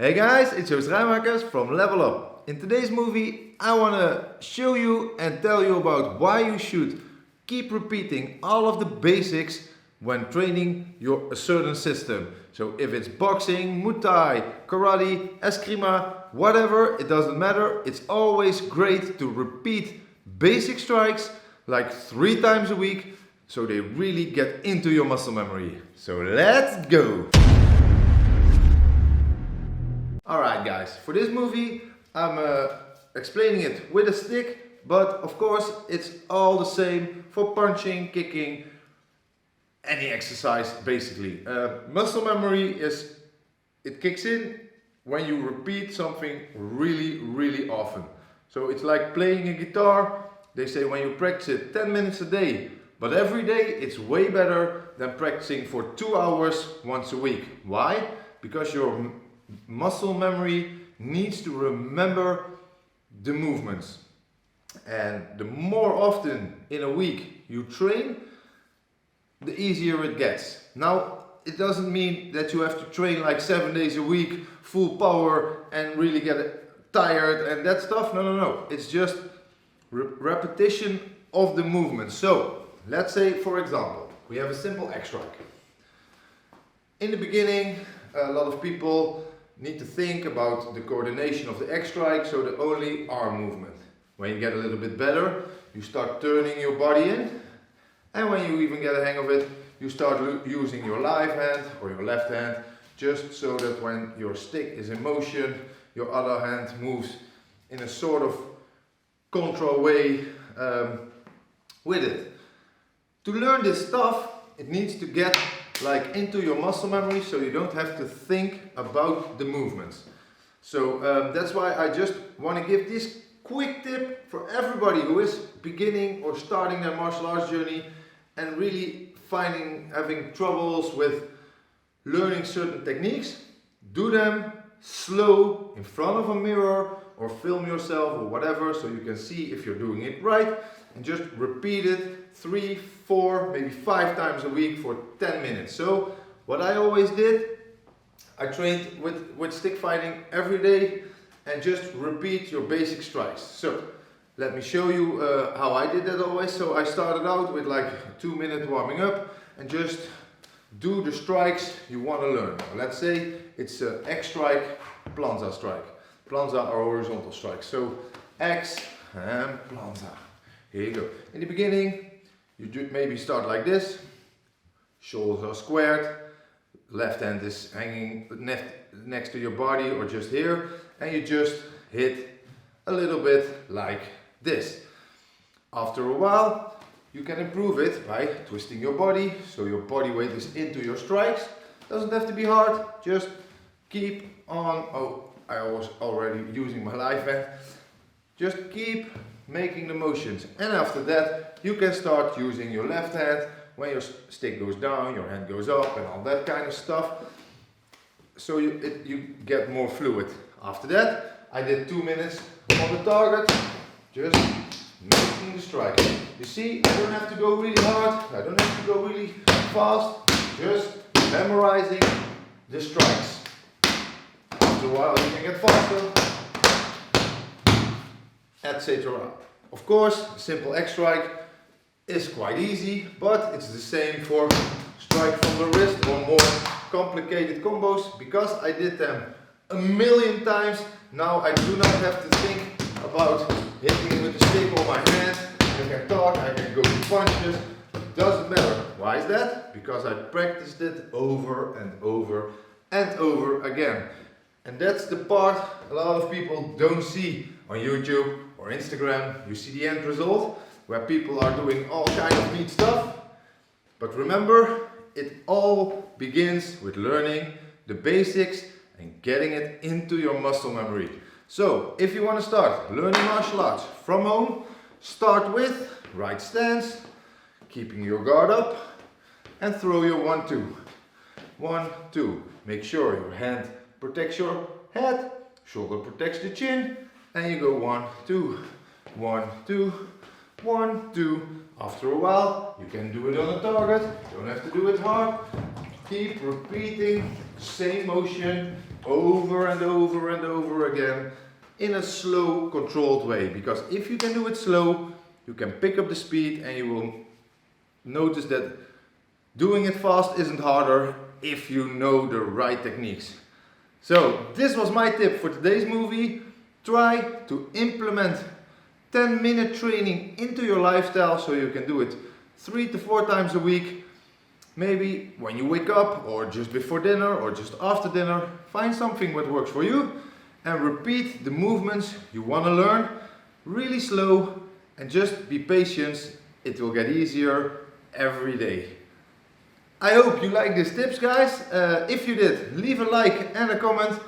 Hey guys, it's Joost Rijmakers from LvL-Up. In today's movie I want to show you and tell you about why you should keep repeating all of the basics when training a certain system. So if it's boxing, Muay Thai, karate, eskrima, whatever, it doesn't matter. It's always great to repeat basic strikes like 3 times a week so they really get into your muscle memory. So let's go! Alright guys, for this movie I'm explaining it with a stick, but of course it's all the same for punching, kicking, any exercise basically. Muscle memory it kicks in when you repeat something really often. So it's like playing a guitar. They say when you practice it 10 minutes a day, but every day it's way better than practicing for 2 hours once a week. Why? Because your muscle memory needs to remember the movements, and the more often in a week you train, the easier it gets. Now it doesn't mean that you have to train like 7 days a week full power and really get tired and that stuff. No, it's just repetition of the movement. So let's say, for example, we have a simple X strike. In the beginning a lot of people need to think about the coordination of the X strike, so the only arm movement. When you get a little bit better, you start turning your body in, and when you even get a hang of it, you start using your live hand or your left hand, just so that when your stick is in motion, your other hand moves in a sort of control way with it. To learn this stuff, it needs to get like into your muscle memory, so you don't have to think about the movements. So that's why I just want to give this quick tip for everybody who is beginning or starting their martial arts journey and really having troubles with learning certain techniques. Do them slow in front of a mirror or film yourself or whatever, so you can see if you're doing it right, and just repeat it 3, 4, maybe 5 times a week for 10 minutes. So what I always did, I trained with stick fighting every day and just repeat your basic strikes. So let me show you how I did that always. So I started out with like a 2-minute warming up and just do the strikes you want to learn. Let's say it's an X strike, planza strike. Planza are horizontal strikes. So X and planza. Here you go. In the beginning, you maybe start like this. Shoulders are squared. Left hand is hanging next to your body or just here. And you just hit a little bit like this. After a while, you can improve it by twisting your body so your body weight is into your strikes. Doesn't have to be hard. Just keep on. Oh, I was already using my live hand. Just keep making the motions, and after that you can start using your left hand. When your stick goes down, your hand goes up and all that kind of stuff, so you get more fluid. After that I did 2 minutes on the target, just making the strike. You see, I don't have to go really hard, I don't have to go really fast, just memorizing the strikes. After a while you can get faster, etc. Of course, simple X strike is quite easy, but it's the same for strike from the wrist or more complicated combos. Because I did them a million times, now I do not have to think about hitting with the stick or my hand. I can talk, I can go to punches, it doesn't matter. Why is that? Because I practiced it over and over and over again. And that's the part a lot of people don't see on YouTube or Instagram. You see the end result where people are doing all kinds of neat stuff. But remember, it all begins with learning the basics and getting it into your muscle memory. So if you want to start learning martial arts from home, start with right stance, keeping your guard up, and throw your 1-2. 1-2. Make sure your hand protects your head, shoulder protects the chin, and you go 1-2, 1-2, 1-2. After a while, you can do it on a target. You don't have to do it hard. keep repeating the same motion over and over and over again in a slow, controlled way. Because if you can do it slow, you can pick up the speed and you will notice that doing it fast isn't harder if you know the right techniques. So this was my tip for today's movie. Try to implement 10-minute training into your lifestyle so you can do it 3 to 4 times a week. Maybe when you wake up, or just before dinner, or just after dinner. Find something that works for you and repeat the movements you want to learn really slow, and just be patient. It will get easier every day. I hope you like these tips, guys. If you did, leave a like and a comment.